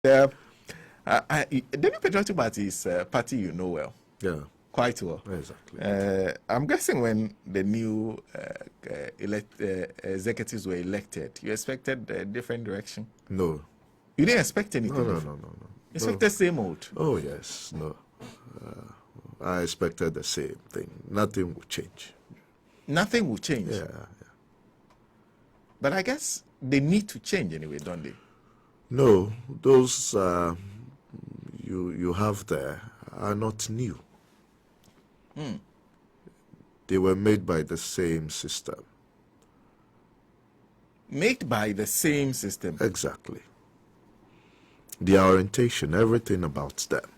The New Patriotic Party is a party you know well. Yeah. Quite well. Exactly. I'm guessing when the new executives were elected, you expected a different direction? No. You didn't expect anything? No. You expected the same old? Oh, yes. No. I expected the same thing. Nothing will change. Nothing will change? Yeah. But I guess they need to change anyway, don't they? No. Those you have there are not new. They were made by the same system. Made by the same system? Exactly. Their orientation, everything about them,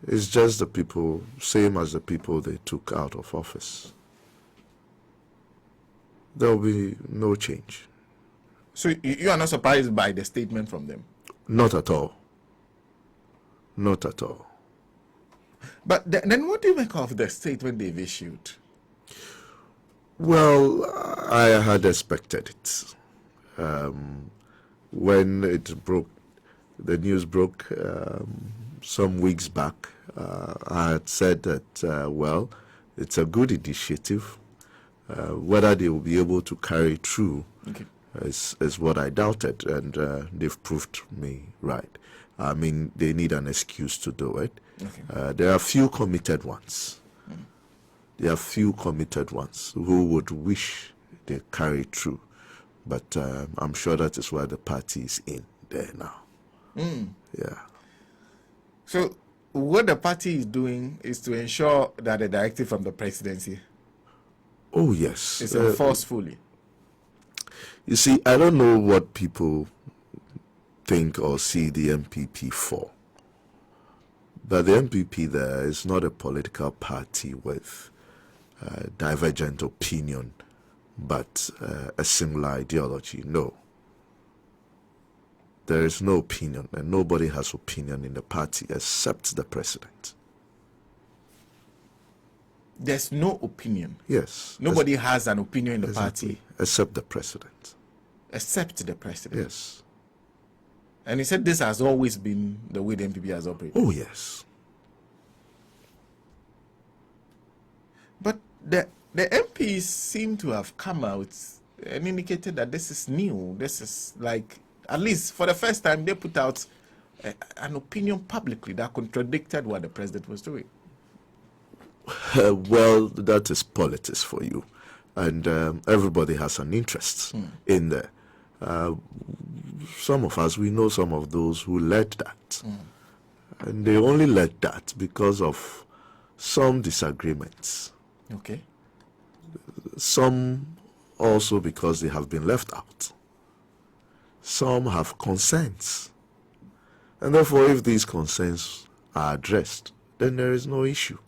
is just the people, same as the people they took out of office. There will be no change. So you are not surprised by the statement from them? Not at all. Not at all. But then what do you make of the statement they've issued? Well, I had expected it. When it broke, the news broke some weeks back, I had said that, well, it's a good initiative. Whether they will be able to carry it through is what I doubted, and they've proved me right. I mean, they need an excuse to do it. There are few committed ones. There are few committed ones who would wish they carry it through. But I'm sure that is why the party is in there now. Yeah. So what the party is doing is to ensure that the directive from the presidency is enforced fully. You see, I don't know what people think or see the MPP for. But the MPP there is not a political party with divergent opinion, but a similar ideology. No. There is no opinion, and nobody has opinion in the party except the president. There's no opinion? Yes. Nobody has an opinion in the party? Except the president. Except the president? Yes. And he said this has always been the way the MPP has operated? Oh, yes. But the MPs seem to have come out and indicated that this is new. This is like, at least for the first time, they put out an opinion publicly that contradicted what the president was doing. Well, that is politics for you. And everybody has an interest in there. Some of us, we know some of those who led that. And they only led that because of some disagreements. Okay. Some also because they have been left out. Some have concerns. And therefore, if these concerns are addressed, then there is no issue.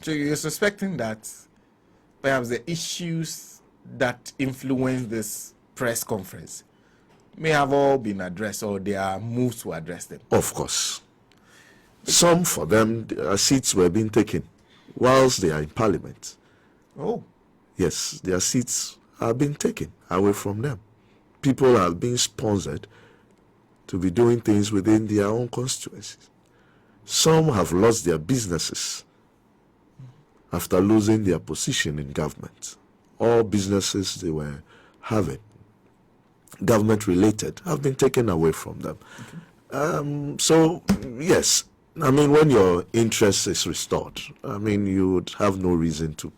So you're suspecting that perhaps the issues that influence this press conference may have all been addressed, or there are moves to address them? Of course. Some for them, their seats were being taken whilst they are in parliament. Oh. Yes, their seats are being taken away from them. People are being sponsored to be doing things within their own constituencies. Some have lost their businesses after losing their position in government. All businesses they were having, government related, have been taken away from them. Okay. So, yes, I mean, when your interest is restored, I mean, you would have no reason to,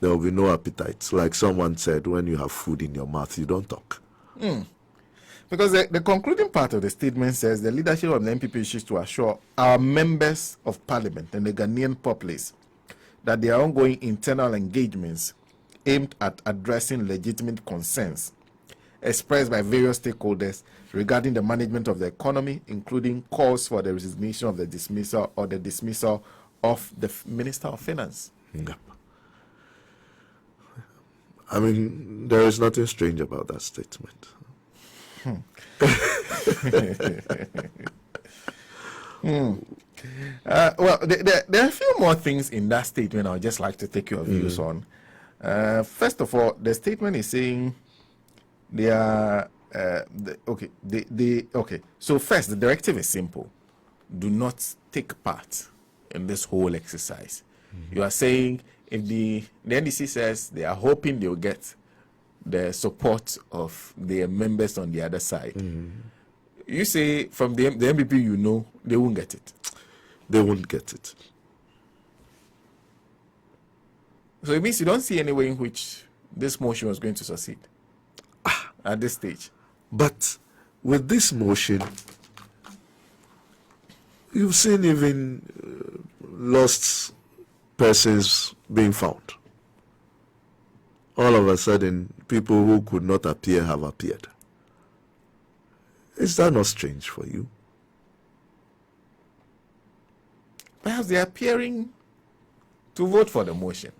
there will be no appetite. Like someone said, when you have food in your mouth, you don't talk. Because the concluding part of the statement says the leadership of the MPP wishes to assure our members of parliament and the Ghanaian populace that their ongoing internal engagements aimed at addressing legitimate concerns expressed by various stakeholders regarding the management of the economy, including calls for the resignation of the dismissal or the dismissal of the Minister of Finance. Yep. I mean, there is nothing strange about that statement. Well, there are a few more things in that statement I would just like to take your views on. First of all, the statement is saying they are Okay. So first, the directive is simple: do not take part in this whole exercise. You are saying if the NDC says they are hoping they will get the support of their members on the other side, you say from the MPP, they won't get it. They won't get it. So it means you don't see any way in which this motion was going to succeed at this stage. But with this motion, you've seen even lost persons being found. All of a sudden, people who could not appear have appeared. Is that not strange for you? Perhaps they are appearing to vote for the motion.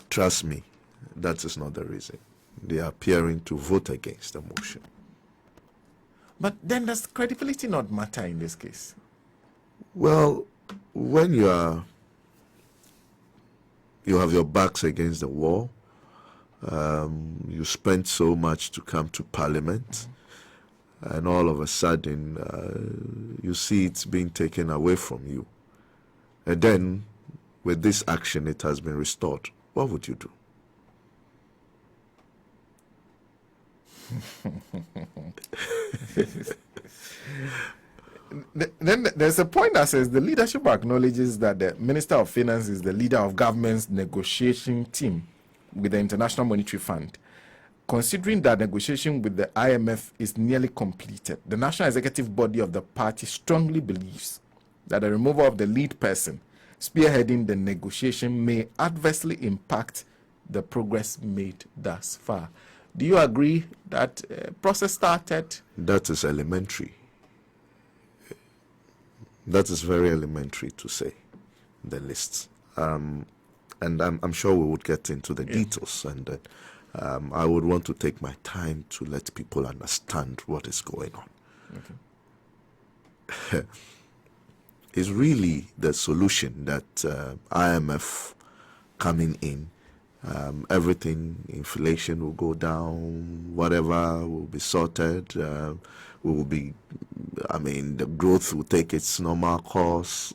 Trust me, that is not the reason. They are appearing to vote against the motion. But then does credibility not matter in this case? Well, when you have your backs against the wall, you spent so much to come to Parliament, and all of a sudden you see it's being taken away from you. And then, with this action, it has been restored. What would you do? Then there's a point that says the leadership acknowledges that the Minister of Finance is the leader of government's negotiation team with the International Monetary Fund. Considering that negotiation with the IMF is nearly completed, the national executive body of the party strongly believes that the removal of the lead person spearheading the negotiation may adversely impact the progress made thus far. Do you agree that process started? That is elementary. That is very elementary to say, the list. And I'm sure we would get into the details, and I would want to take my time to let people understand what is going on. Okay. Is really the solution that IMF coming in, everything, inflation will go down, whatever will be sorted, the growth will take its normal course.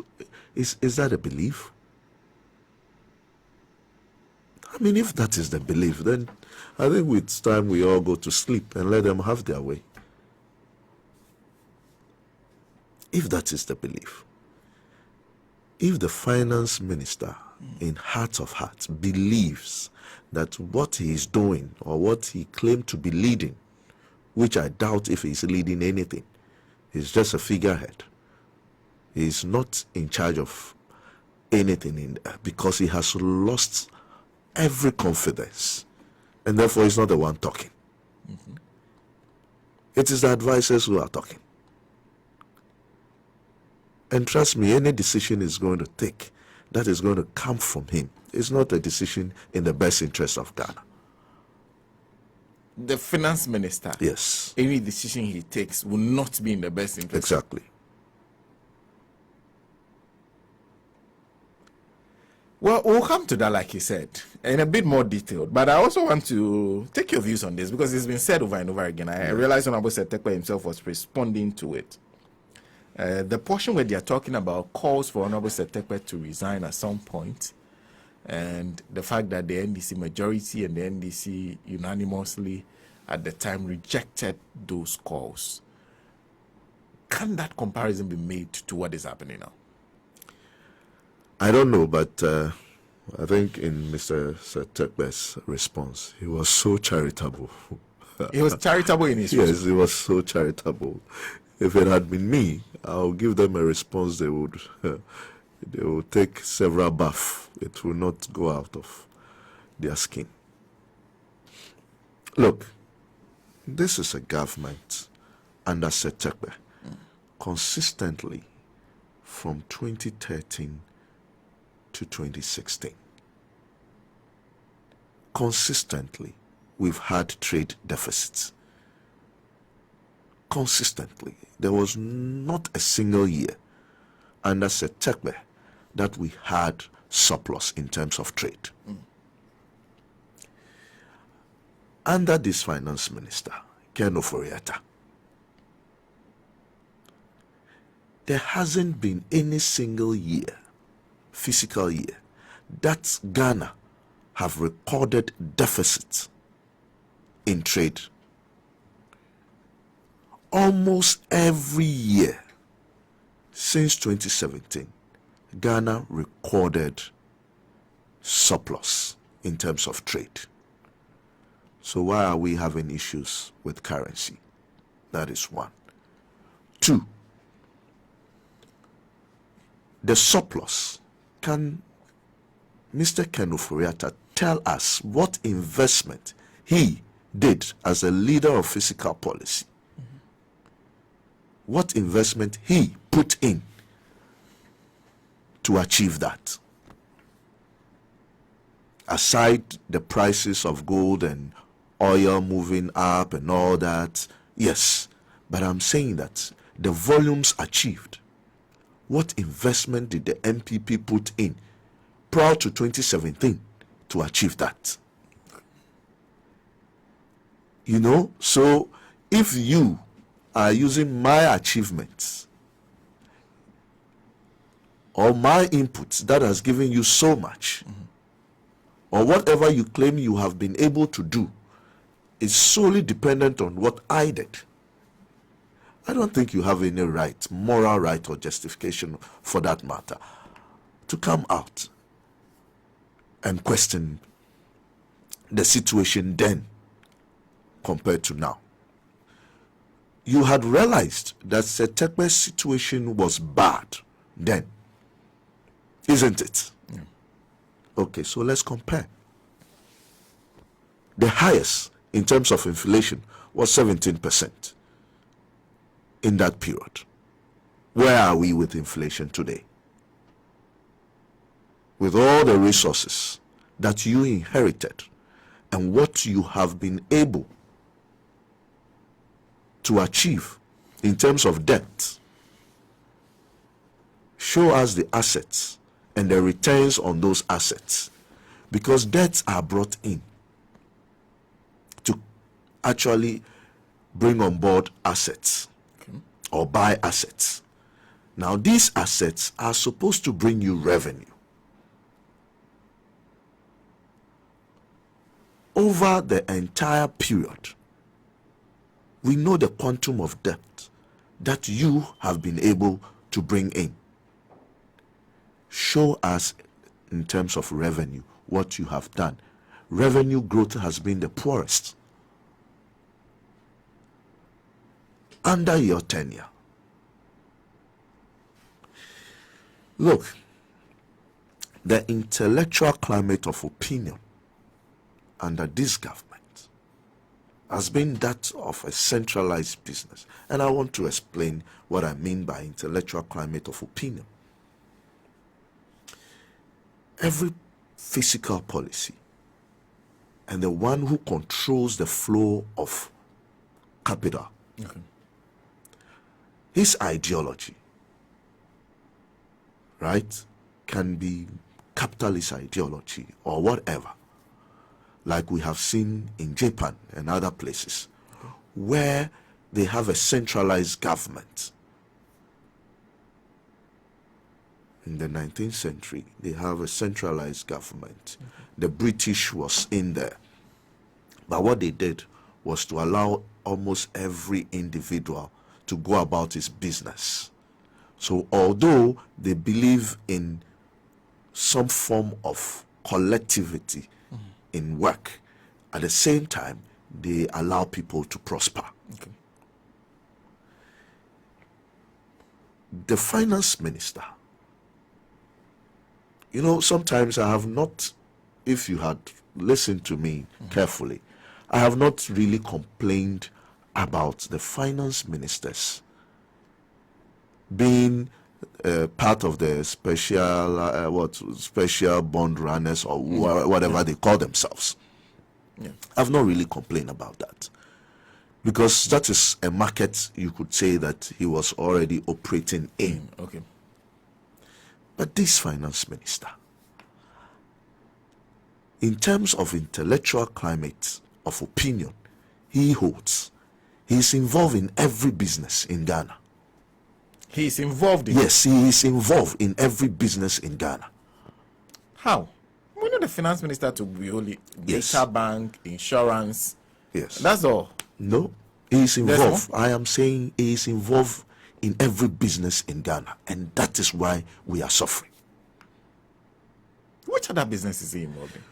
Is that a belief? I mean, if that is the belief, then I think it's time we all go to sleep and let them have their way. If that is the belief. If the finance minister, in heart of hearts, believes that what he is doing or what he claimed to be leading, which I doubt if he's leading anything, is just a figurehead. He is not in charge of anything because he has lost every confidence, and therefore he's not the one talking. It is the advisors who are talking. And trust me, any decision he's going to take that is going to come from him is not a decision in the best interest of Ghana. The finance minister, yes, any decision he takes will not be in the best interest. Exactly. Well, we'll come to that, like you said, in a bit more detail. But I also want to take your views on this because it's been said over and over again. I realized Honorable Setekwe himself was responding to it. The portion where they are talking about calls for Honorable Setekwe to resign at some point, and the fact that the NDC majority and the NDC unanimously at the time rejected those calls. Can that comparison be made to what is happening now? I don't know, but I think in Mr. Setekwe's response, he was so charitable. He was charitable in his Yes, he was so charitable. If it had been me, I'll give them a response they would take several baths. It will not go out of their skin. Look, this is a government under Setekwe consistently from 2013 to 2016. Consistently, we've had trade deficits. Consistently. There was not a single year under Setekwe that we had surplus in terms of trade. Under this finance minister, Ken Ofori Atta. There hasn't been any single year, fiscal year, that Ghana have recorded deficits in trade. Almost every year since 2017, Ghana recorded surplus in terms of trade. So why are we having issues with currency? That is one. Two, the surplus. Can Mr. Ken Ofori Atta tell us what investment he did as a leader of fiscal policy? What investment he put in to achieve that? Aside the prices of gold and oil moving up and all that, yes, but I'm saying that the volumes achieved, what investment did the MPP put in prior to 2017 to achieve that? You know, so if you are using my achievements or my inputs that has given you so much, or whatever you claim you have been able to do is solely dependent on what I did, I don't think you have any right, moral right or justification for that matter, to come out and question the situation then compared to now. You had realized that Setekpe's situation was bad then, isn't it? Yeah. Okay, so let's compare. The highest in terms of inflation was 17% in that period. Where are we with inflation today? With all the resources that you inherited and what you have been able to achieve in terms of debt, show us the assets and the returns on those assets, because debts are brought in to actually bring on board assets or buy assets. Now these assets are supposed to bring you revenue. Over the entire period, we know the quantum of debt that you have been able to bring in. Show us in terms of revenue what you have done. Revenue growth has been the poorest under your tenure. Look, the intellectual climate of opinion under this government has been that of a centralized business. And I want to explain what I mean by intellectual climate of opinion. Every fiscal policy and the one who controls the flow of capital, his ideology, right, can be capitalist ideology or whatever, like we have seen in Japan and other places, where they have a centralized government. In the 19th century, they have a centralized government. The British was in there. But what they did was to allow almost every individual to go about his business. So although they believe in some form of collectivity in work, at the same time, they allow people to prosper. Okay. The finance minister, you know, sometimes I have not, if you had listened to me carefully, I have not really complained about the finance ministers being part of the special bond runners or whatever they call themselves. Yeah. I've not really complained about that, because that is a market you could say that he was already operating in. Okay. But this finance minister, in terms of intellectual climate of opinion he holds, He's involved in every business in Ghana. He is involved in Yes, he is involved in every business in Ghana. How? We know the finance minister to be only Yes. data bank, insurance. Yes. That's all. No, he is There's involved. I am saying he is involved in every business in Ghana, and that is why we are suffering. Which other business is he involved in?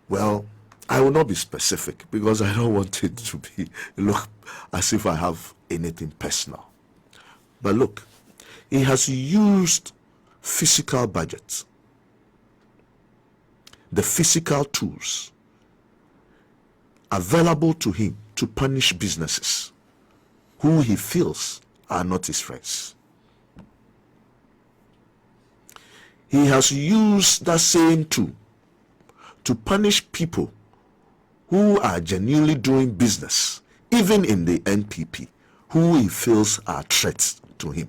Well, I will not be specific because I don't want it to be look as if I have anything personal. But look, he has used physical budgets, the physical tools available to him to punish businesses who he feels are not his friends. He has used that same tool to punish people who are genuinely doing business, even in the NPP, who he feels are threats to him.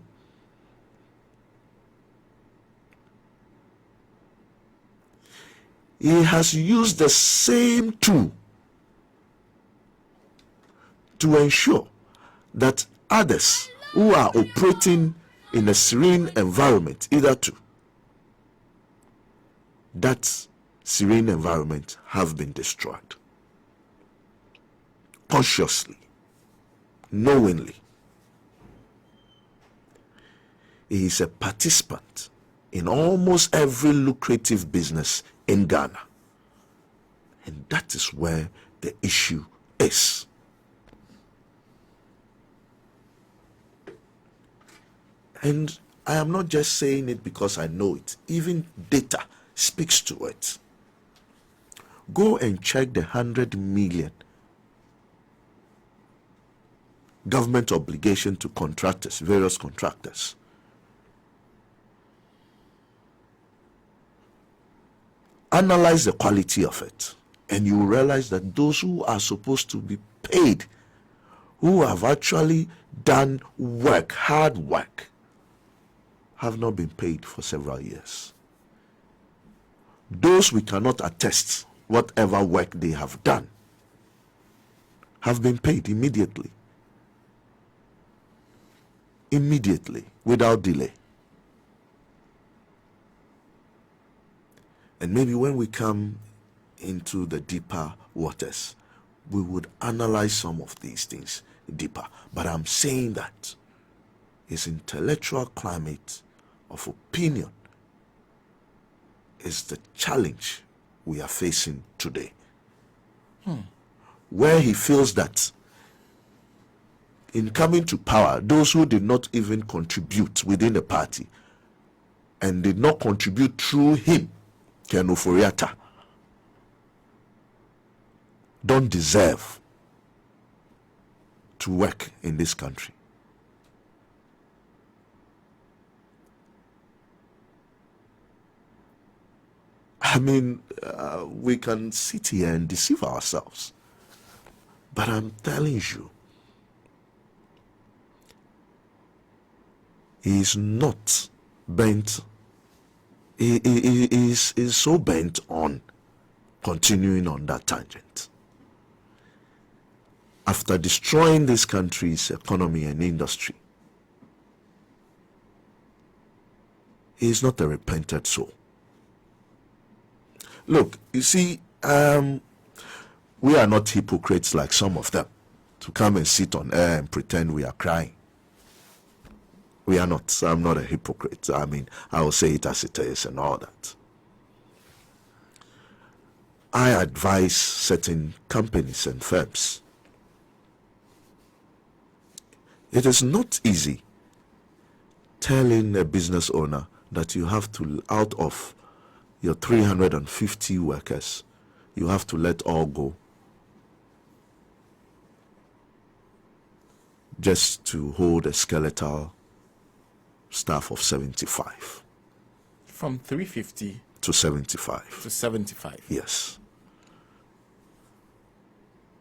He has used the same tool to ensure that others who are operating in a serene environment, either to that serene environment have been destroyed. Consciously, knowingly. He is a participant in almost every lucrative business in Ghana. And that is where the issue is. And I am not just saying it because I know it. Even data speaks to it. Go and check the 100 million government obligation to contractors, various contractors. Analyze the quality of it, and you will realize that those who are supposed to be paid, who have actually done work, hard work, have not been paid for several years. Those we cannot attest whatever work they have done have been paid immediately, without delay. And maybe when we come into the deeper waters, we would analyze some of these things deeper. But I'm saying that his intellectual climate of opinion is the challenge we are facing today. Where he feels that in coming to power, those who did not even contribute within the party and did not contribute through him, Ken Ofori Atta, don't deserve to work in this country. I mean, we can sit here and deceive ourselves. But I'm telling you, he is not bent. He is so bent on continuing on that tangent. After destroying this country's economy and industry, he is not a repentant soul. Look, you see, we are not hypocrites like some of them to come and sit on air and pretend we are crying. We are not. I'm not a hypocrite. I mean, I will say it as it is and all that. I advise certain companies and firms. It is not easy telling a business owner that you have to, out of your 350 workers, you have to let all go just to hold a skeletal staff of 75. From 350 to 75. to 75. Yes.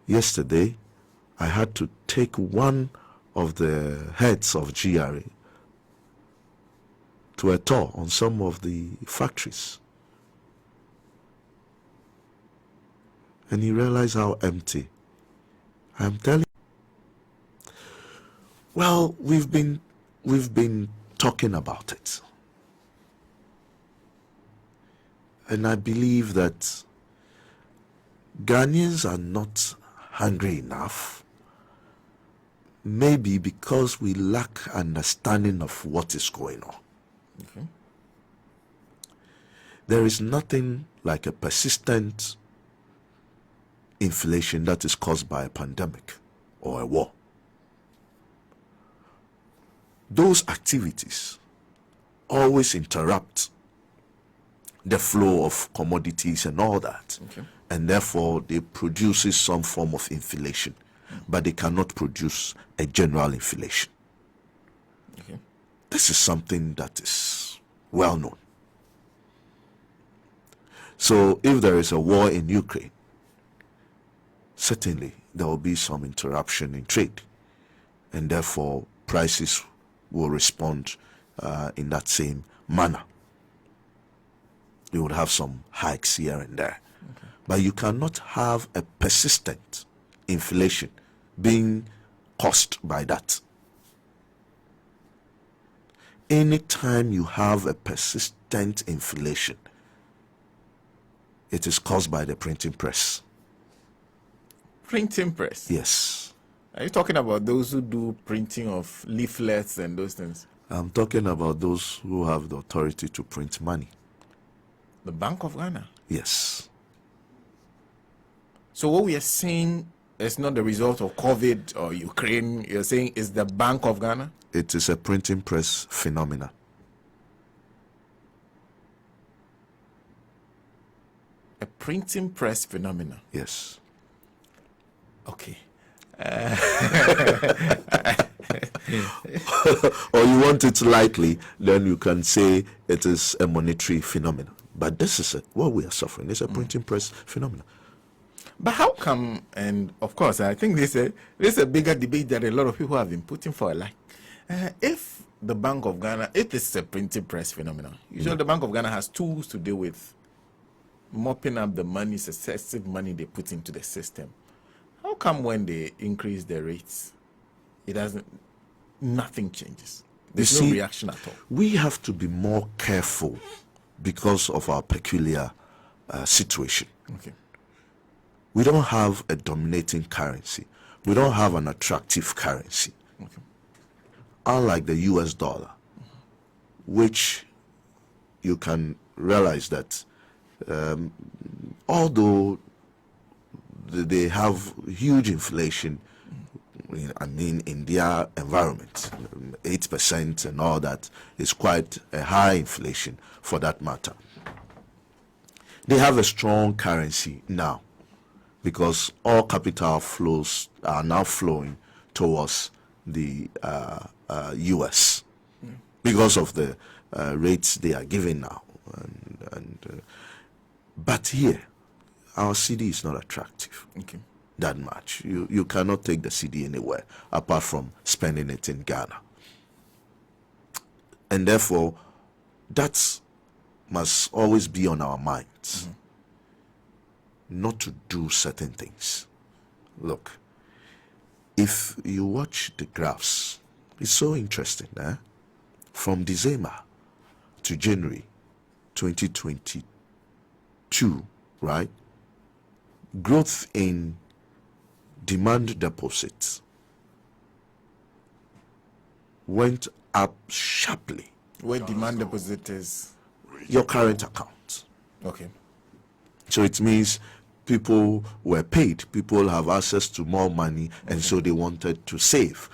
Yesterday, I had to take one of the heads of GRA to a tour on some of the factories. And he realized how empty. I'm telling you, Well, we've been talking about it. And I believe that Ghanaians are not hungry enough, maybe because we lack understanding of what is going on. Okay. There is nothing like a persistent inflation that is caused by a pandemic or a war. Those activities always interrupt the flow of commodities and all that. Okay. And therefore they produces some form of inflation, but they cannot produce a general inflation. Okay. This is something that is well known. So if there is a war in Ukraine, certainly there will be some interruption in trade, and therefore prices will respond in that same manner. You would have some hikes here and there. Okay. But you cannot have a persistent inflation being caused by that. Anytime you have a persistent inflation, it is caused by the printing press. Printing press? Yes. Are you talking about those who do printing of leaflets and those things? I'm talking about those who have the authority to print money. The Bank of Ghana? Yes. So what we are saying is not the result of COVID or Ukraine. You're saying it's the Bank of Ghana? It is a printing press phenomena. A printing press phenomena? Yes. Okay. Or you want it lightly, then you can say it is a monetary phenomenon. But this is what we are suffering. It's a printing press phenomenon. But how come, and of course, I think this is a bigger debate that a lot of people have been putting for, like, if the Bank of Ghana, if this is a printing press phenomenon, usually the Bank of Ghana has tools to deal with mopping up the money, excessive money they put into the system. How come when they increase the rates, nothing changes? There's no reaction at all. We have to be more careful because of our peculiar situation. Okay. We don't have a dominating currency. We don't have an attractive currency. Okay. Unlike the US dollar, which you can realize that although they have huge inflation, in their environment, 8% and all that is quite a high inflation for that matter. They have a strong currency now because all capital flows are now flowing towards the US because of the rates they are giving now. But here, our CD is not attractive. Okay. That much. You cannot take the CD anywhere apart from spending it in Ghana. And therefore, that must always be on our minds. Not to do certain things. Look, if you watch the graphs, it's so interesting. From December to January 2022, right? Growth in demand deposits went up sharply. Where demand deposit is? Your current account. Okay. So it means people were paid. People have access to more money, and so they wanted to save.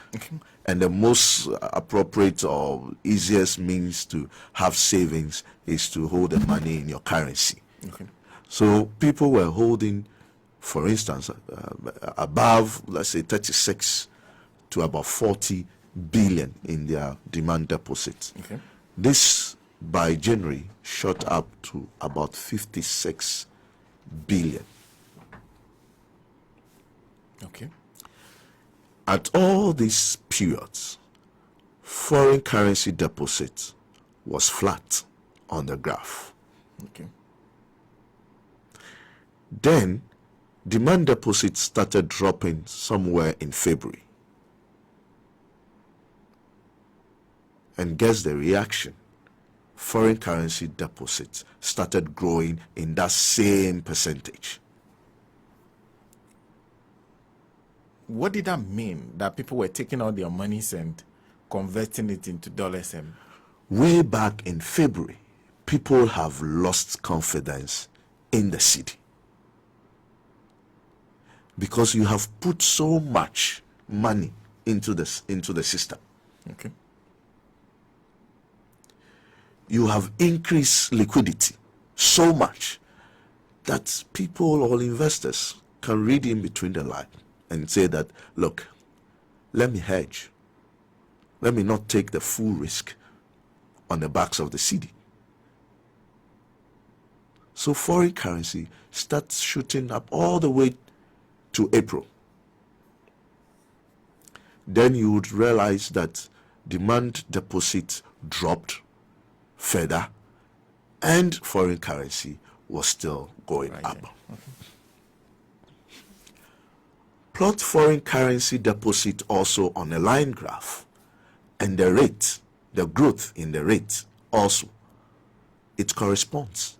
And the most appropriate or easiest means to have savings is to hold the money in your currency. Okay. So people were holding, for instance, above, let's say, 36 to about 40 billion in their demand deposits. Okay. This, by January, shot up to about 56 billion. Okay. At all these periods, foreign currency deposit was flat on the graph. Okay. Then, demand deposits started dropping somewhere in February. And guess the reaction? Foreign currency deposits started growing in that same percentage. What did that mean? That people were taking out their monies and converting it into dollars? And Way back in February, people have lost confidence in the city because you have put so much money into the system. okay, You have increased liquidity so much that people or investors can read in between the lines and say that, look, let me hedge. Let me not take the full risk on the backs of the city. So foreign currency starts shooting up all the way to April. Then you would realize that demand deposit dropped further and foreign currency was still going Rising. up. Plot foreign currency deposit also on a line graph, and the rate, the growth in the rate also, it corresponds.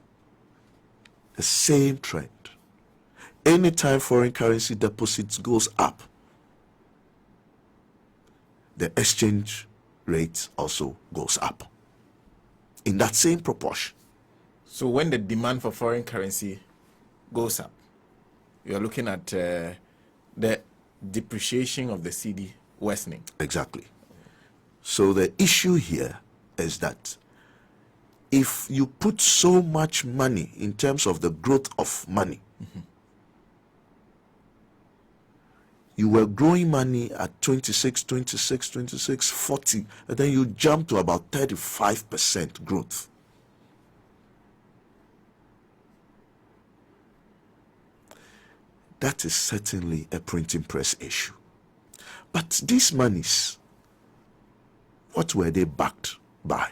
The same trend. Anytime foreign currency deposits goes up, the exchange rate also goes up in that same proportion. so when the demand for foreign currency goes up, you are looking at the depreciation of the cedi worsening. Exactly. So the issue here is that if you put so much money in terms of the growth of money, you were growing money at 26, 40, and then you jump to about 35% growth. That is certainly a printing press issue. But these monies, what were they backed by?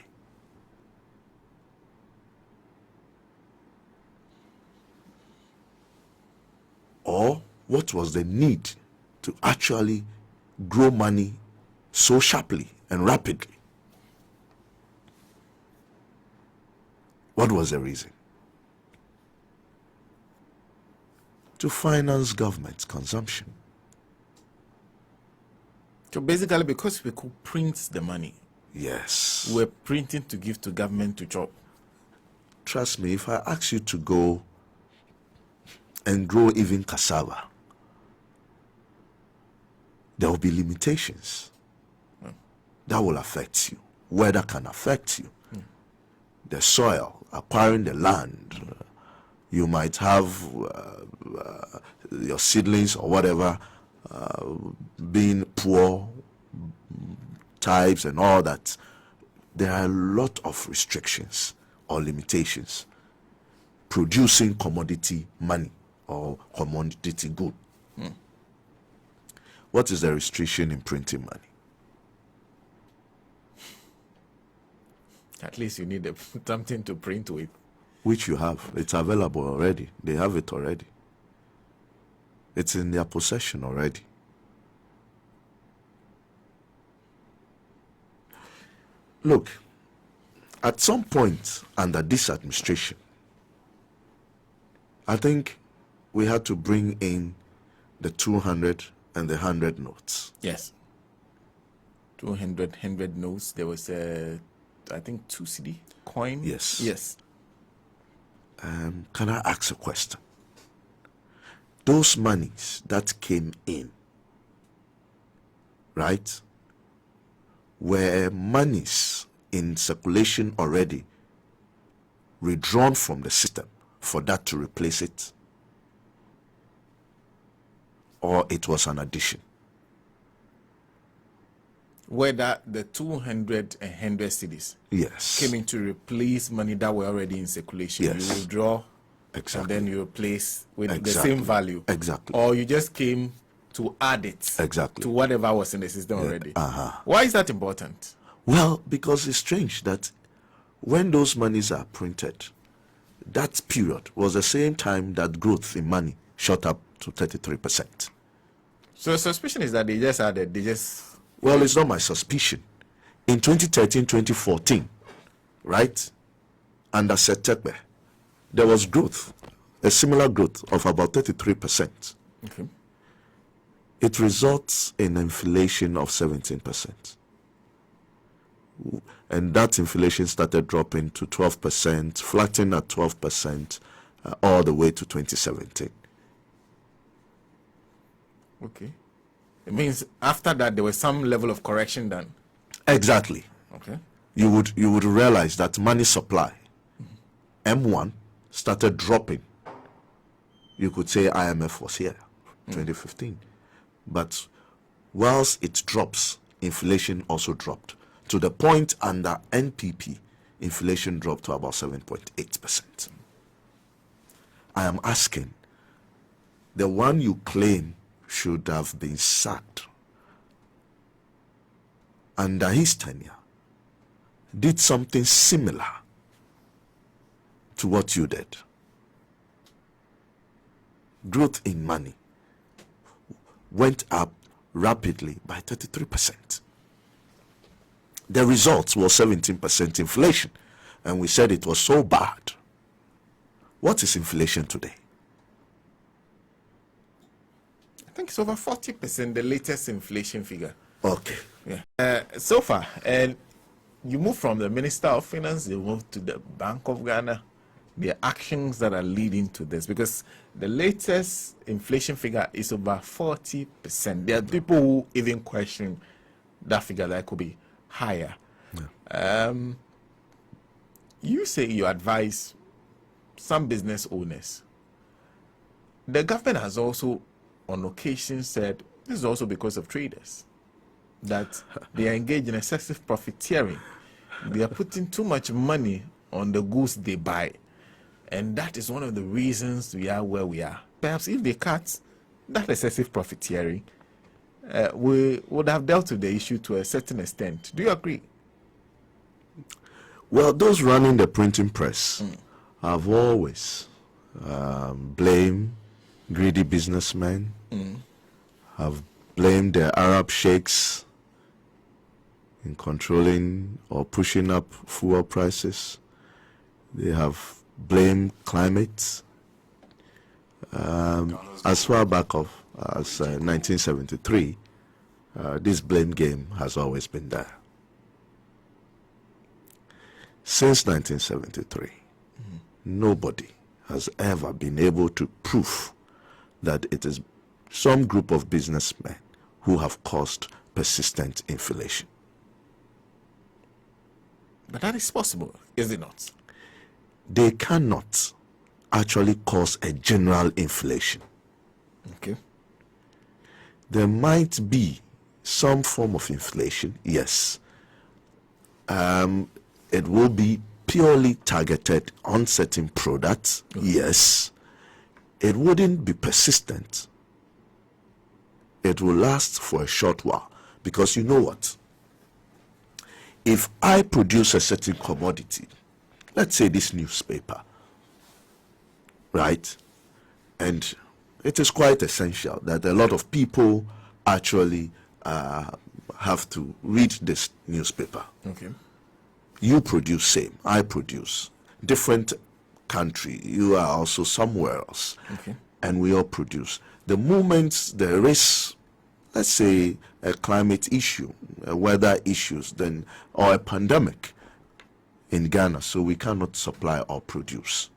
Or what was the need to actually grow money so sharply and rapidly? What was the reason? To finance government consumption. So basically, because we could print the money, Yes. we're printing to give to government to chop. Trust me, if I ask you to go and grow even cassava, there will be limitations. That will affect you. Weather can affect you. The soil, acquiring the land, you might have your seedlings or whatever being poor types and all that. There are a lot of restrictions or limitations producing commodity money or commodity good. What is the restriction in printing money? At least you need something to print with. Which you have. It's available already. They have it already. It's in their possession already. Look, at some point under this administration, I think we had to bring in the 200 and the 100 notes. Yes. 200 100 notes. There was I think 2 cedi coin. Yes. Yes. Can I ask a question? Those monies that came in, right, were monies in circulation already withdrawn from the system for that to replace it? Or it was an addition? Whether the 200 and 100 cedis Yes. came in to replace money that were already in circulation. Yes. You withdraw Exactly. and then you replace with the Exactly. same value. Exactly. Or you just came to add it Exactly. to whatever was in the system already. Uh-huh. Why is that important? Well, because it's strange that when those monies are printed, that period was the same time that growth in money shot up to 33%. So the suspicion is that they just added, Well, it's not my suspicion. In 2013-2014, right, under Setekbe, there was growth, a similar growth of about 33%. Okay. It results in inflation of 17%. And that inflation started dropping to 12%, flattening at 12% all the way to 2017. Okay. It means after that there was some level of correction done. Exactly. Okay. You would realize that money supply, M1, started dropping. You could say IMF was here, 2015. But whilst it drops, inflation also dropped. To the point under NPP, inflation dropped to about 7.8%. I am asking, the one you claim should have been sacked under his tenure did something similar to what you did. Growth in money went up rapidly by 33%. The result was 17% inflation, and we said it was so bad. What is inflation today? I think it's over 40%, the latest inflation figure. Okay. Yeah. So far, and you move from the Minister of Finance, you move to the Bank of Ghana. The actions that are leading to this, because the latest inflation figure is over 40%. There are people who even question that figure that could be higher. Yeah. You say you advise some business owners. The government has also on occasion said this is also because of traders, that they are engaged in excessive profiteering. They are putting too much money on the goods they buy, and that is one of the reasons we are where we are. Perhaps if they cut that excessive profiteering, we would have dealt with the issue to a certain extent. Do you agree? Well, those running the printing press have always blamed greedy businessmen, have blamed the Arab sheikhs in controlling or pushing up fuel prices. They have blamed climate. As far back as 1973, this blame game has always been there. Since 1973, nobody has ever been able to prove that it is some group of businessmen who have caused persistent inflation. But that is possible, is it not? They cannot actually cause a general inflation. Okay. There might be some form of inflation, yes. It will be purely targeted on certain products, yes. It wouldn't be persistent. It will last for a short while, because you know what? If I produce a certain commodity, let's say this newspaper, right? And it is quite essential that a lot of people actually have to read this newspaper. Okay. You produce same, I produce. Different country, you are also somewhere else. Okay. And we all produce. The moment there is, let's say, a climate issue, a weather issues, then or a pandemic in Ghana, so we cannot supply or produce.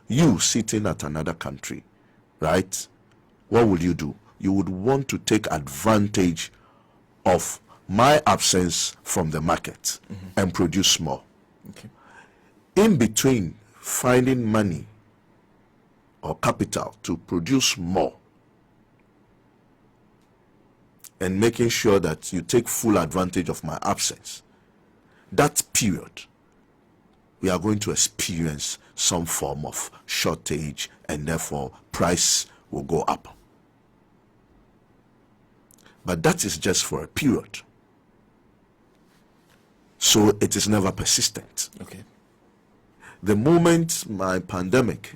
You sitting at another country, right? What would you do? You would want to take advantage of my absence from the market and produce more. Okay. In between finding money or capital to produce more and making sure that you take full advantage of my absence, that period, we are going to experience some form of shortage, and therefore price will go up. But that is just for a period. So it is never persistent. Okay. The moment my pandemic,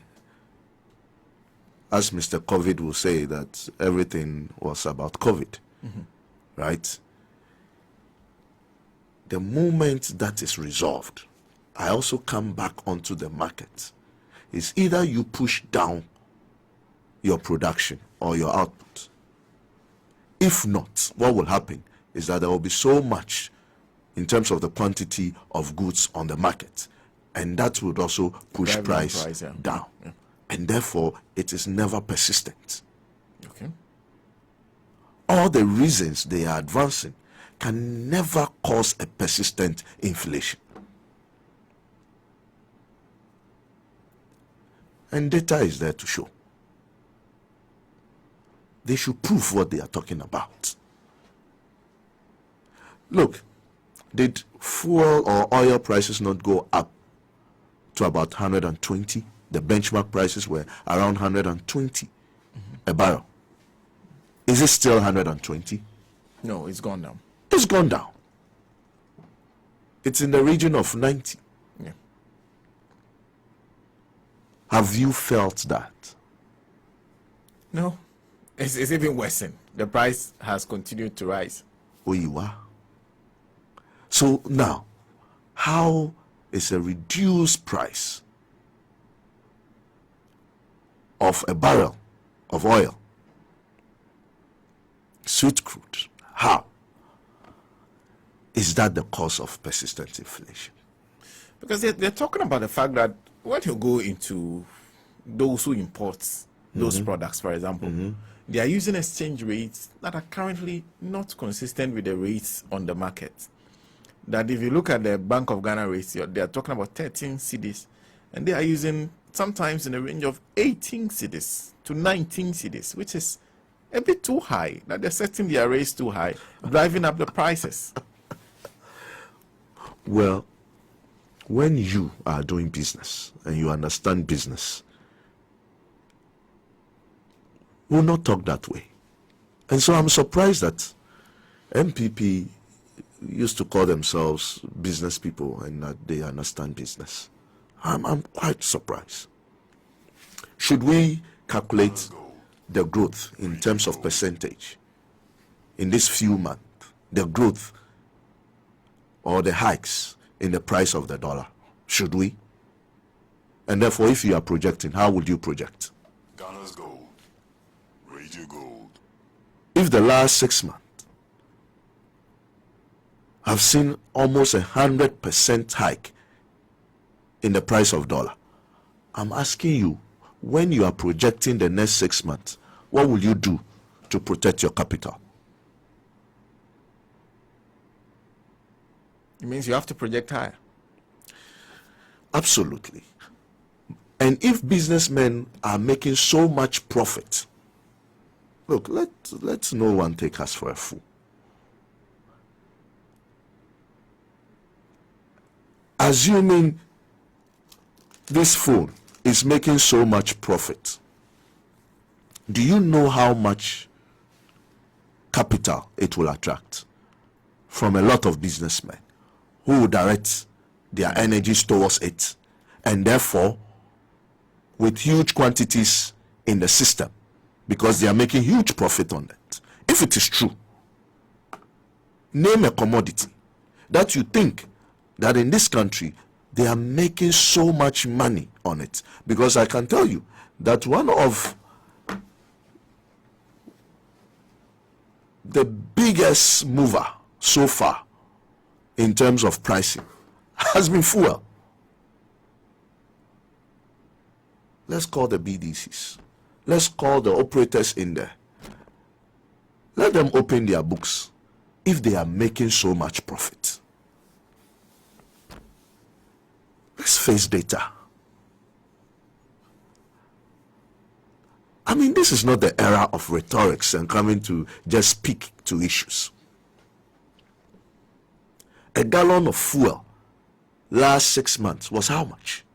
as Mr. COVID will say, that everything was about COVID, right? the moment that is resolved, I also come back onto the market. It's either you push down your production or your output. If not, what will happen is that there will be so much in terms of the quantity of goods on the market, and that would also push Driving price yeah. down. Yeah. And therefore, it is never persistent. Okay. All the reasons they are advancing can never cause a persistent inflation. And data is there to show. They should prove what they are talking about. Look, did fuel or oil prices not go up to about 120? The benchmark prices were around 120 a barrel. Is it still 120? No, it's gone down. It's gone down. It's in the region of 90. Yeah. Have you felt that? No, it's even worsened. The price has continued to rise. Oh, you are. So now, how is a reduced price of a barrel of oil, sweet crude, how is that the cause of persistent inflation? Because they're talking about the fact that when you go into those who import those products, for example, they are using exchange rates that are currently not consistent with the rates on the market. That if you look at the Bank of Ghana rates, they are talking about 13 cedis, and they are using sometimes in the range of 18 cedis to 19 cedis, which is a bit too high. That they're setting their rates too high, driving up the prices. Well, when you are doing business and you understand business, will not talk that way. And so I'm surprised that MPP used to call themselves business people and that they understand business. I'm quite surprised. Should we calculate the growth in terms of percentage in these few months, the growth or the hikes in the price of the dollar? Should we? And therefore, if you are projecting, how would you project? Ghana's gold. Radio gold. If the last 6 months have seen almost 100% hike in the price of dollar, I'm asking you, when you are projecting the next 6 months, what will you do to protect your capital? It means you have to project higher. Absolutely. And if businessmen are making so much profit, look, let's no one take us for a fool. Assuming this phone is making so much profit, do you know how much capital it will attract from a lot of businessmen who will direct their energies towards it, and therefore with huge quantities in the system, because they are making huge profit on it? If it is true, name a commodity that you think that in this country they are making so much money on it. Because I can tell you that one of the biggest mover so far in terms of pricing has been fuel. Let's call the BDCs. Let's call the operators in there. Let them open their books if they are making so much profit. Let's face data. I mean, this is not the era of rhetorics and coming to just speak to issues. A gallon of fuel last 6 months was how much?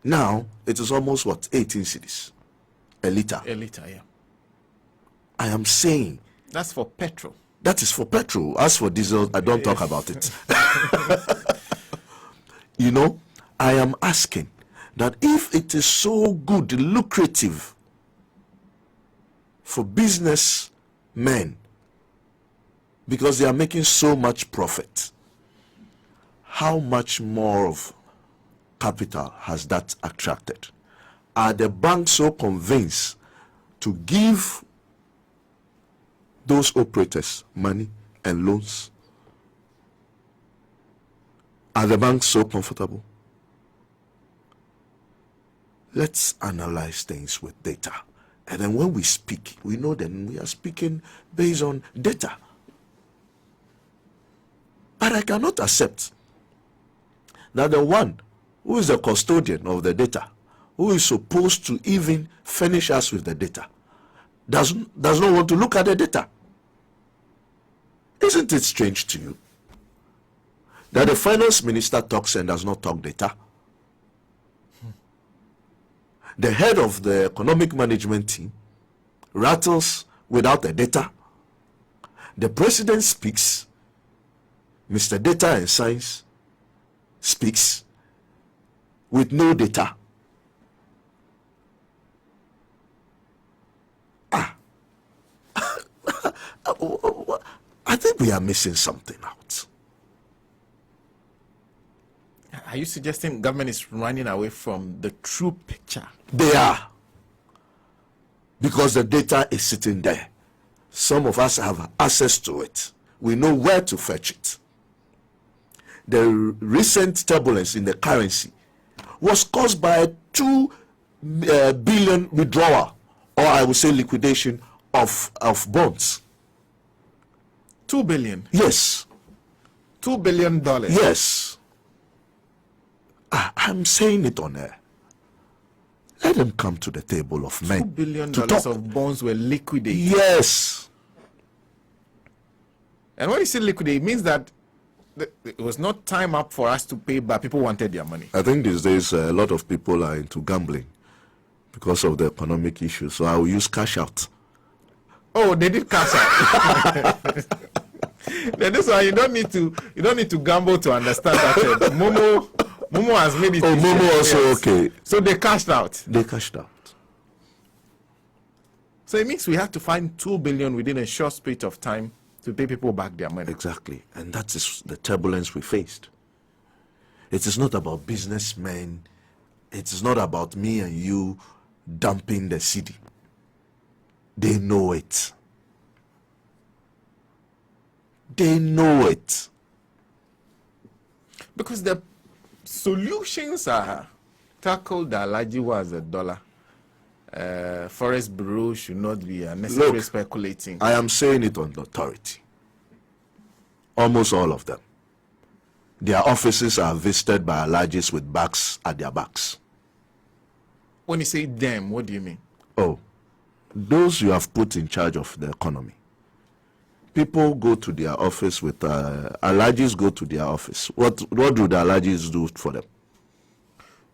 Now it is almost 18 cedis a liter. A liter, yeah. I am saying that's for petrol. That is for petrol. As for diesel, I don't talk about it. You know, I am asking that if it is so good, lucrative for business men because they are making so much profit. How much more of capital has that attracted? Are the banks so convinced to give those operators money and loans? Are the banks so comfortable? Let's analyze things with data. And then when we speak, we know that we are speaking based on data. But I cannot accept that the one who is the custodian of the data, who is supposed to even furnish us with the data, does not want to look at the data. Isn't it strange to you that the finance minister talks and does not talk data? The head of the economic management team rattles without the data. The president speaks. Mr. Data and Science speaks with no data. I think we are missing something out. Are you suggesting government is running away from the true picture? They are. Because the data is sitting there. Some of us have access to it. We know where to fetch it. The recent turbulence in the currency was caused by a 2 billion withdrawal, or I would say liquidation of bonds. 2 billion. Yes. $2 billion. Yes. I'm saying it on air. Let them come to the table of men. $2 billion to talk. of bonds were liquidated. Yes. And when you say liquidate, it means that it was not time up for us to pay, but people wanted their money. I think these days a lot of people are into gambling because of the economic issues. So I will use cash out. Oh, they did cash out. Then this one you don't need to gamble to understand that Momo has made it. Oh, Momo also, yes. Okay. So they cashed out. They cashed out. So it means we have to find 2 billion within a short space of time to pay people back their money. Exactly. And that is the turbulence we faced. It is not about businessmen. It is not about me and you dumping the city. They know it. They know it. Because the solutions are tackle the allergy was $1. Forest Bureau should not be unnecessarily speculating. I am saying it on authority. Almost all of them. Their offices are visited by allergists with bags at their backs. When you say them, what do you mean? Oh, those you have put in charge of the economy. People go to their office with allergists go to their office. What do the allergists do for them?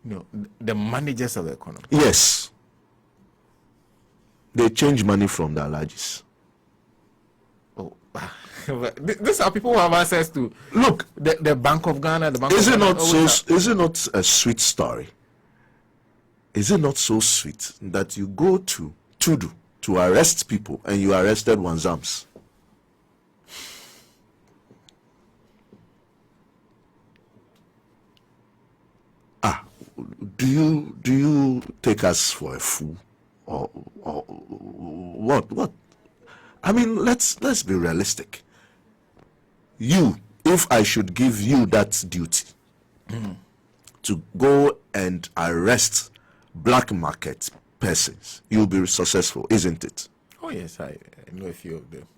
No, the managers of the economy. Yes. They change money from the allergists. Oh, these are people who have access to. Look, the Bank of Ghana, the Bank is of it Ghana. not so? Is it not a sweet story? Is it not so sweet that you go to Tudu to arrest people and you arrested Wanzams? Do you take us for a fool, or what? I mean, let's be realistic. You, if I should give you that duty to go and arrest black market persons, you'll be successful, isn't it? Oh yes, I know a few of them.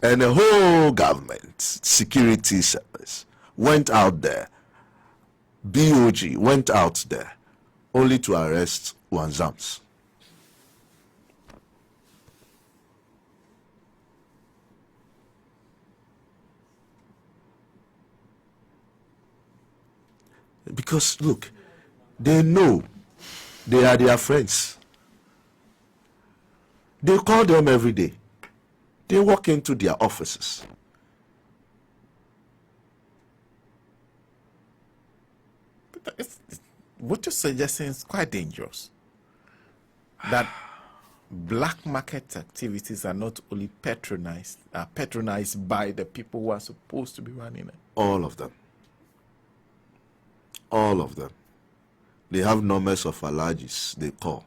And the whole government, security service, went out there. BOG went out there only to arrest Wanzams. Because look, they know they are their friends. They call them every day. They walk into their offices. What you're suggesting is quite dangerous. That black market activities are not only patronized by the people who are supposed to be running it. All of them. All of them. They have numbers of allergies they call.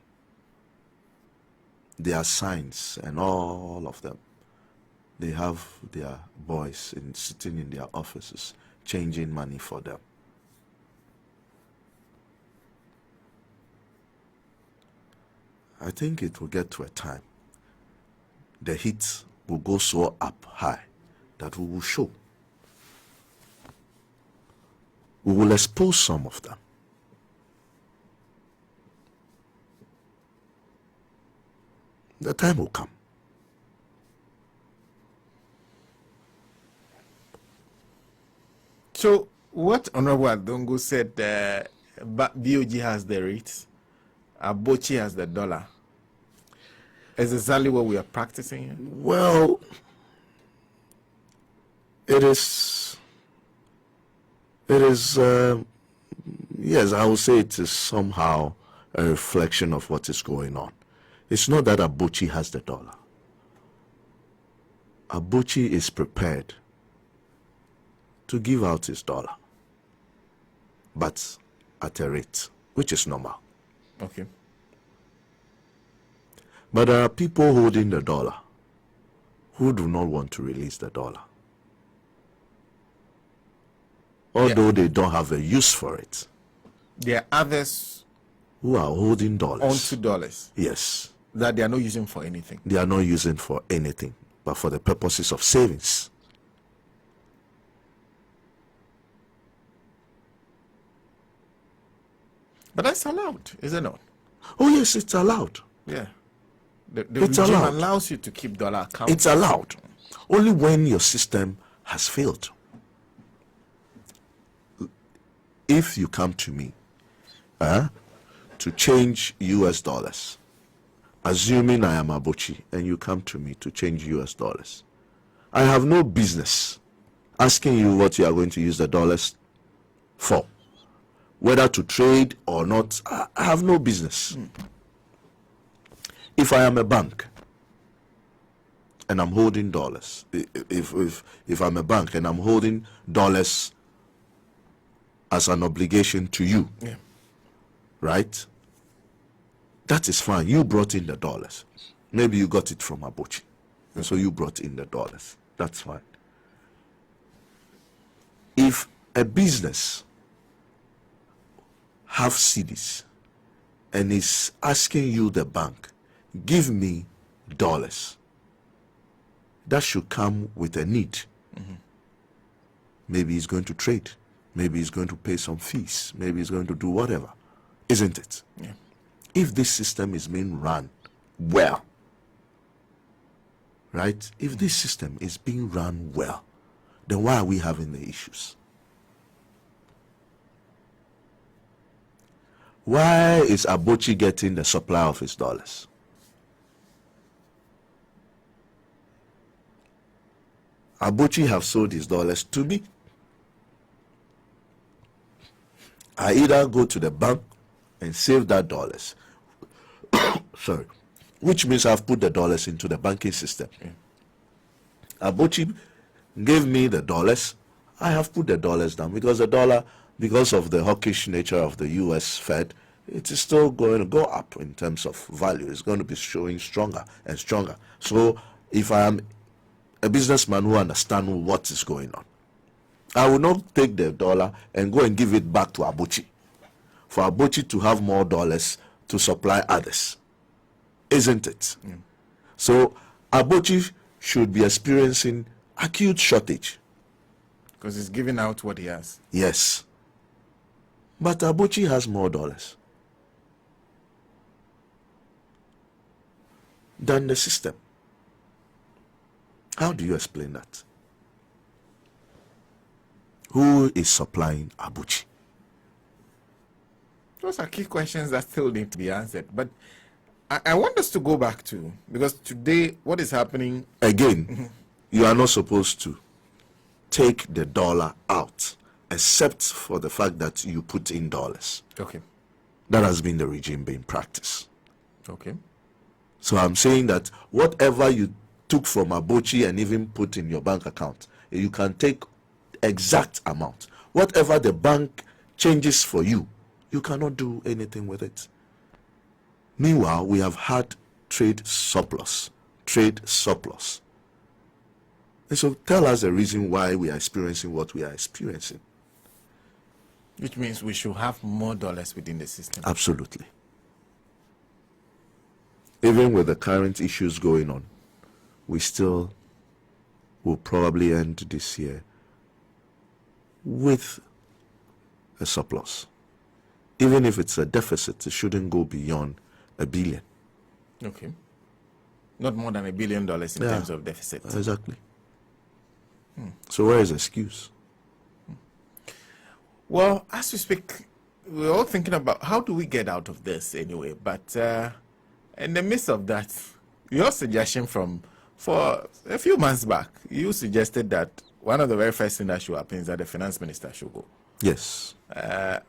They are signs, and all of them. They have their boys sitting in their offices, changing money for them. I think it will get to a time the heat will go so up high that we will show. We will expose some of them. The time will come. So what Honorable Adongo said, BOG has the rates, Abochi has the dollar. Is exactly what we are practicing here? Well, it is, yes, I would say it is somehow a reflection of what is going on. It's not that Abochi has the dollar. Abochi is prepared to give out his dollar, but at a rate which is normal. Okay. But there are people holding the dollar who do not want to release the dollar, although they don't have a use for it. There are others Who are holding dollars. onto dollars Yes. that they are not using for anything. They are not using for anything but for the purposes of savings. But that's allowed, is it not? Oh yes, it's allowed. Yeah. The It's regime allowed. allows you to keep dollar accounts. It's allowed. Only when your system has failed. If you come to me to change US dollars, assuming I am Abochi, and you come to me to change US dollars, I have no business asking you what you are going to use the dollars for. Whether to trade or not, I have no business. If I am a bank and I'm holding dollars, if I'm a bank and I'm holding dollars as an obligation to you, Yeah. right? That is fine. You brought in the dollars. Maybe you got it from Abochi, and so you brought in the dollars. That's fine. If a business have cedis and is asking you, the bank, give me dollars, that should come with a need. Maybe he's going to trade. Maybe he's going to pay some fees. Maybe he's going to do whatever. Isn't it? Yeah. If this system is being run well, right? If this system is being run well, then why are we having the issues? Why is Abochi getting the supply of his dollars? Abochi have sold his dollars to me. I either go to the bank and save that dollars, sorry, which means I've put the dollars into the banking system. Abochi gave me the dollars. I have put the dollars down because the dollar, because of the hawkish nature of the US Fed, it is still going to go up in terms of value. It's going to be showing stronger and stronger. So if I am a businessman who understands what is going on, I will not take the dollar and go and give it back to Abochi for Abochi to have more dollars to supply others. Isn't it? So Abochi should be experiencing acute shortage. Because he's giving out what he has. Yes. But Abochi has more dollars than the system. How do you explain that? Who is supplying Abochi? Those are key questions that still need to be answered. But I want us to go back to, because today what is happening... Again, you are not supposed to take the dollar out except for the fact that you put in dollars. Okay. That has been the regime being practiced. Okay. So I'm saying that whatever you took from Abochi and even put in your bank account, you can take exact amount. Whatever the bank changes for you, you cannot do anything with it. Meanwhile, we have had trade surplus. And so tell us the reason why we are experiencing what we are experiencing. Which means we should have more dollars within the system. Absolutely. Even with the current issues going on, we still will probably end this year with a surplus. Even if it's a deficit, it shouldn't go beyond $1 billion. Okay. Not more than $1 billion in terms of deficit. Exactly. So where is the excuse? Well, as we speak, we're all thinking about how do we get out of this anyway. But in the midst of that, your suggestion for a few months back, you suggested that one of the very first things that should happen is that the finance minister should go. Yes.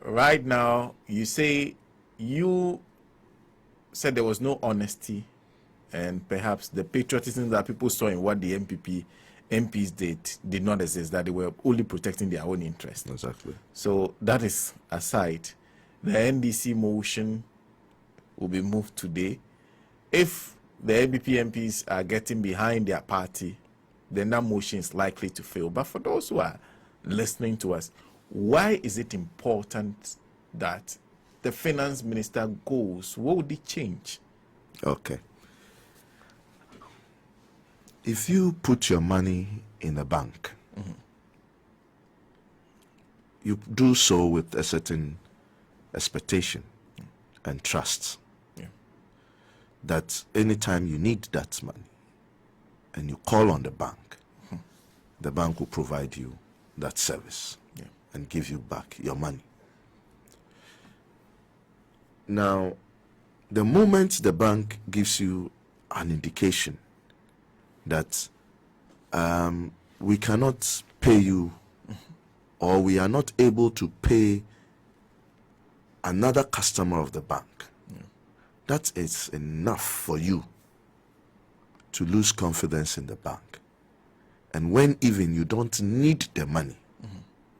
Right now, you say you said there was no honesty and perhaps the patriotism that people saw in what the MPs did not exist, that they were only protecting their own interest. Exactly. So that is aside. The NDC motion will be moved today. If the NPP MPs are getting behind their party, then that motion is likely to fail. But for those who are listening to us, why is it important that the finance minister goes? What would it change? Okay. If you put your money in a bank, you do so with a certain expectation and trust that anytime you need that money and you call on the bank will provide you that service and give you back your money. Now, the moment the bank gives you an indication that we cannot pay you or we are not able to pay another customer of the bank, that is enough for you to lose confidence in the bank. And when even you don't need the money,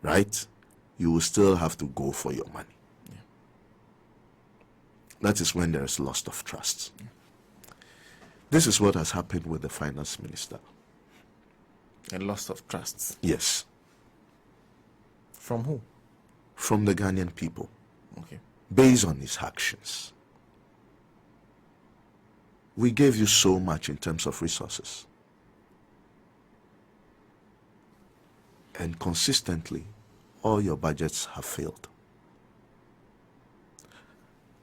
right, you will still have to go for your money. That is when there is loss of trust. This is what has happened with the finance minister. A loss of trust. Yes. From who? From the Ghanaian people. Okay. Based on his actions. We gave you so much in terms of resources. And consistently, all your budgets have failed.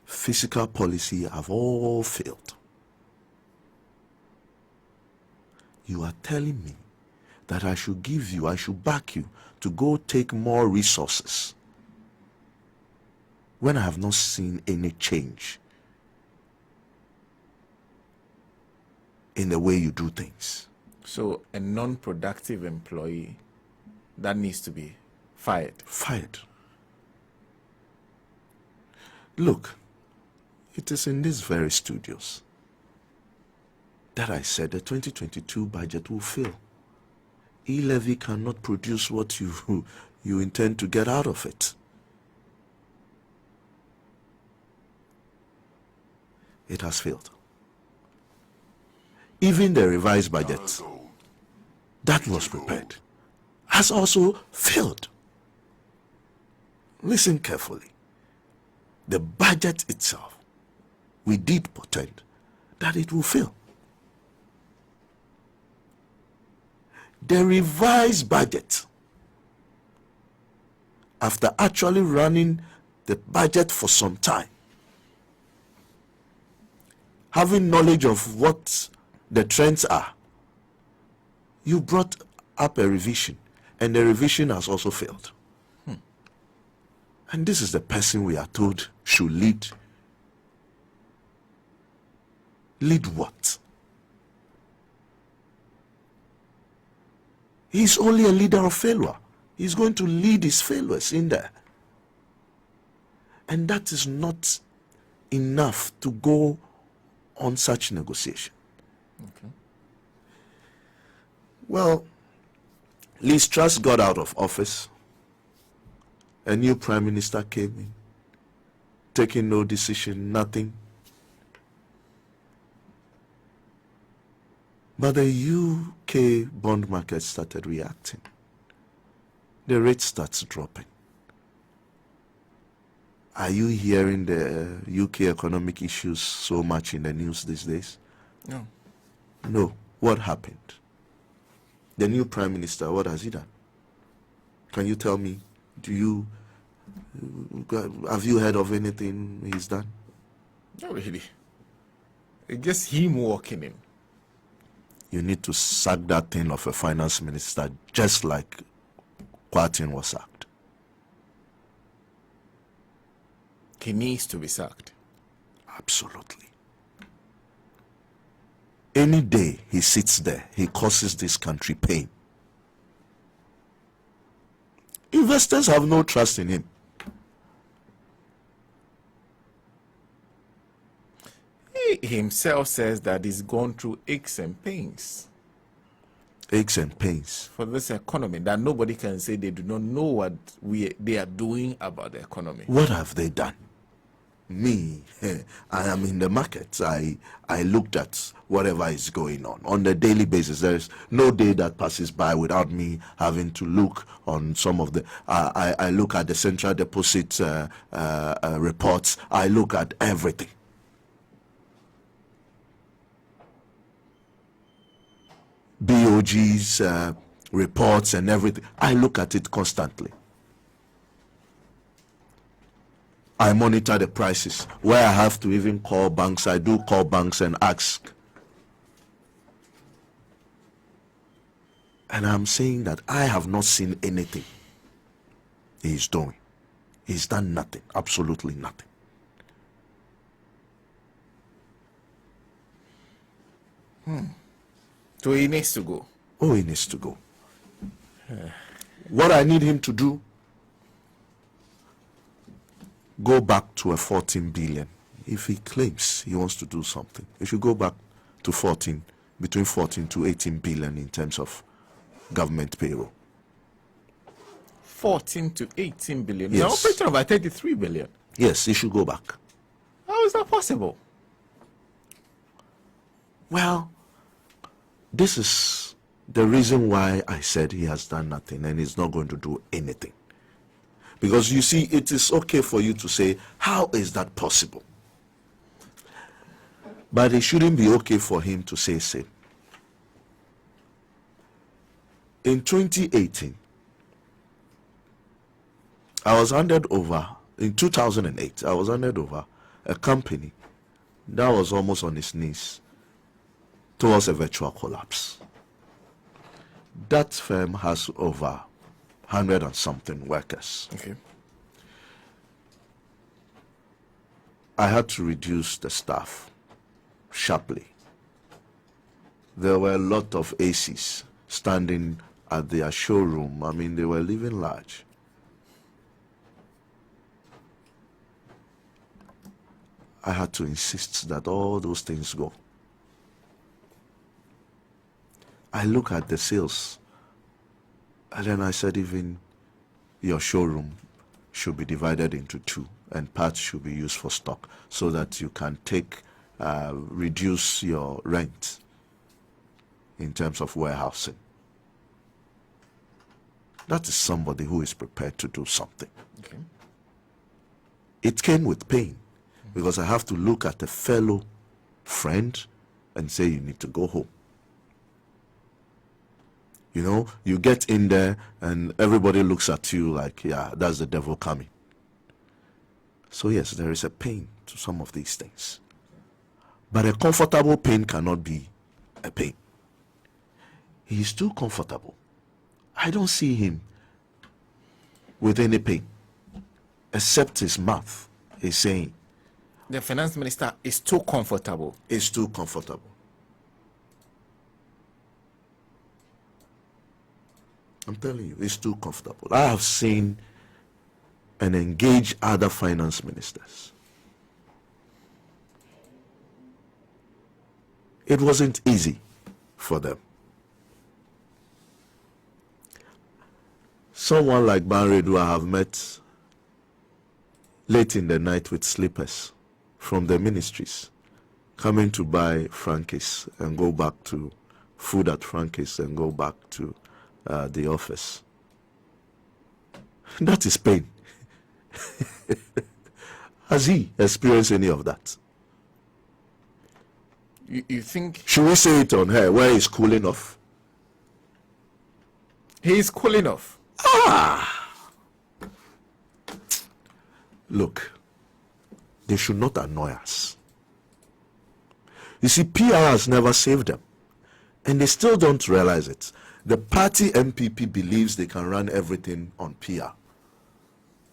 Fiscal policy have all failed. You are telling me that I should back you to go take more resources when I have not seen any change in the way you do things. So a non-productive employee that needs to be fired. Fired. Look, it is in these very studios that I said the 2022 budget will fail. E-levy cannot produce what you intend to get out of it. It has failed. Even the revised budget that was prepared has also failed. Listen carefully. The budget itself, we did portend that it will fail. The revised budget, after actually running the budget for some time, having knowledge of what the trends are, you brought up a revision, and the revision has also failed. And this is the person we are told should lead. Lead what? He's only a leader of failure. He's going to lead his failures in there. And that is not enough to go on such negotiation. Okay. Well, Liz Truss got out of office. A new prime minister came in, taking no decision, nothing. But the UK bond market started reacting. The rate starts dropping. Are you hearing the UK economic issues so much in the news these days? No. No. What happened? The new prime minister, what has he done? Can you tell me? Have you heard of anything he's done? Not really. It's just him walking in. You need to sack that thing of a finance minister just like Kwatin was sacked. He needs to be sacked. Absolutely. Any day he sits there, he causes this country pain. Investors have no trust in him. He himself says that he's gone through aches and pains Aches and pains. for this economy, that nobody can say they do not know what they are doing about the economy. What have they done? Me, I am in the market. I looked at whatever is going on a daily basis. There is no day that passes by without me having to look on some of the. I look at the central deposit reports. I look at everything. BOG's reports and everything. I look at it constantly. I monitor the prices. Where I have to even call banks, I do call banks and ask. And I'm saying that I have not seen anything he's doing. He's done nothing, absolutely nothing. So he needs to go. Oh, he needs to go. What I need him to do, go back to a 14 billion. If he claims he wants to do something, he should go back to 14, between 14 to 18 billion in terms of government payroll. 14 to 18 billion. Yes. They're operating over 33 billion. Yes, he should go back. How is that possible? Well, this is the reason why I said he has done nothing and he's not going to do anything. Because you see, it is okay for you to say, how is that possible? But it shouldn't be okay for him to say same. In 2018, I was handed over, in 2008, I was handed over a company that was almost on its knees towards a virtual collapse. That firm has over 100 and something workers. Okay. I had to reduce the staff sharply. There were a lot of ACs standing at their showroom. I mean, they were living large. I had to insist that all those things go. I look at the sales, and then I said even your showroom should be divided into two, and parts should be used for stock so that you can reduce your rent in terms of warehousing. That is somebody who is prepared to do something. Okay. It came with pain because I have to look at a fellow friend and say you need to go home. You know, you get in there and everybody looks at you like, yeah, that's the devil coming. So yes, there is a pain to some of these things. But a comfortable pain cannot be a pain. He is too comfortable. I don't see him with any pain, except his mouth is saying. The finance minister is too comfortable. It's too comfortable. I'm telling you, it's too comfortable. I have seen and engaged other finance ministers It wasn't easy for them. Someone like Banredu I have met late in the night with slippers from the ministries, coming to buy Frankie's and go back to food at Frankie's and go back to the office. That is pain. Has he experienced any of that? You think Should we say it on her where he's cooling off? he's cooling off? Look, they should not annoy us. You see, PR has never saved them, and they still don't realize it. The party MPP believes they can run everything on PR.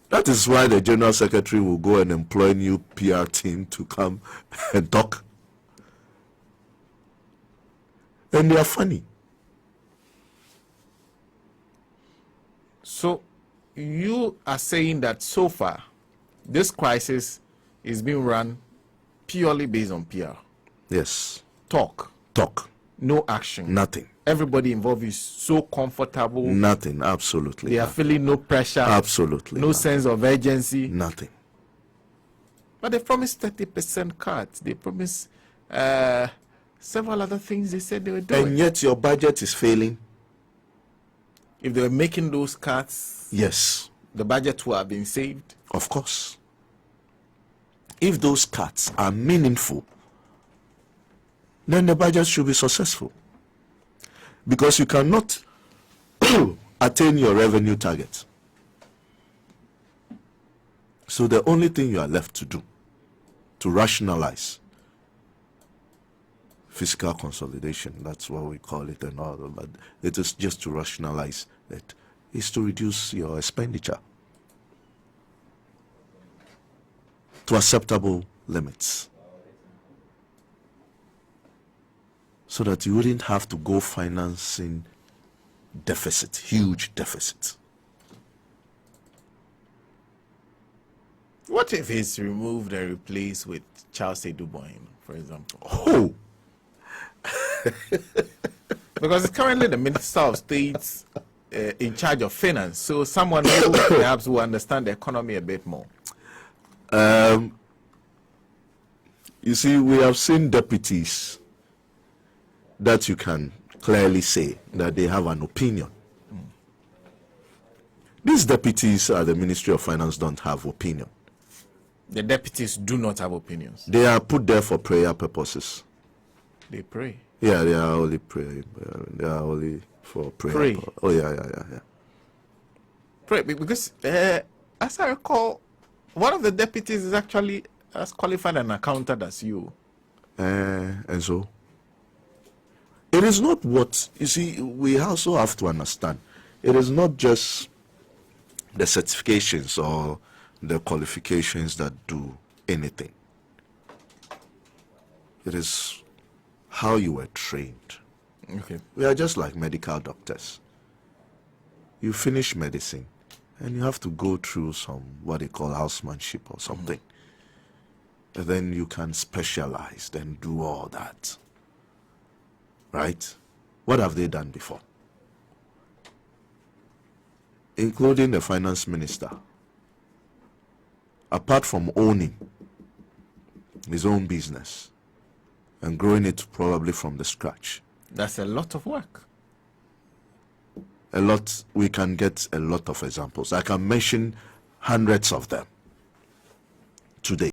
That is why the General Secretary will go and employ a new PR team to come and talk. And they are funny. So you are saying that so far this crisis is being run purely based on PR. Yes. Talk, no action. Nothing. Everybody involved is so comfortable. Nothing. Absolutely. They are feeling no pressure. Absolutely. No sense of urgency. Nothing. But they promised 30% cuts. They promised several other things they said they were doing. And yet your budget is failing. If they were making those cuts, Yes. the budget would have been saved. Of course. If those cuts are meaningful, then the budget should be successful. Because you cannot attain your revenue target. So the only thing you are left to do, to rationalize fiscal consolidation, that's what we call it and all, but it is just to rationalize it, is to reduce your expenditure to acceptable limits, so that you wouldn't have to go financing deficit, huge deficit. What if it's removed and replaced with Charles Eduboin, for example? Oh, Because currently the Minister of State in charge of finance, so someone who perhaps will understand the economy a bit more. you see, we have seen deputies that you can clearly say that they have an opinion. These deputies at the Ministry of Finance don't have opinion. The deputies do not have opinions. They are put there for prayer purposes. They pray. Yeah, they are only praying. They are only for prayer. Pray. Oh, yeah. Pray, because as I recall, one of the deputies is actually as qualified an accountant as you. And so, it is not what, you see, we also have to understand, it is not just the certifications or the qualifications that do anything. It is how you were trained. Okay. We are just like medical doctors. You finish medicine and you have to go through some, what they call housemanship or something. And then you can specialize and do all that. Right? What have they done before? Including the finance minister. Apart from owning his own business and growing it probably from the scratch. That's a lot of work. A lot, we can get a lot of examples. I can mention hundreds of them today.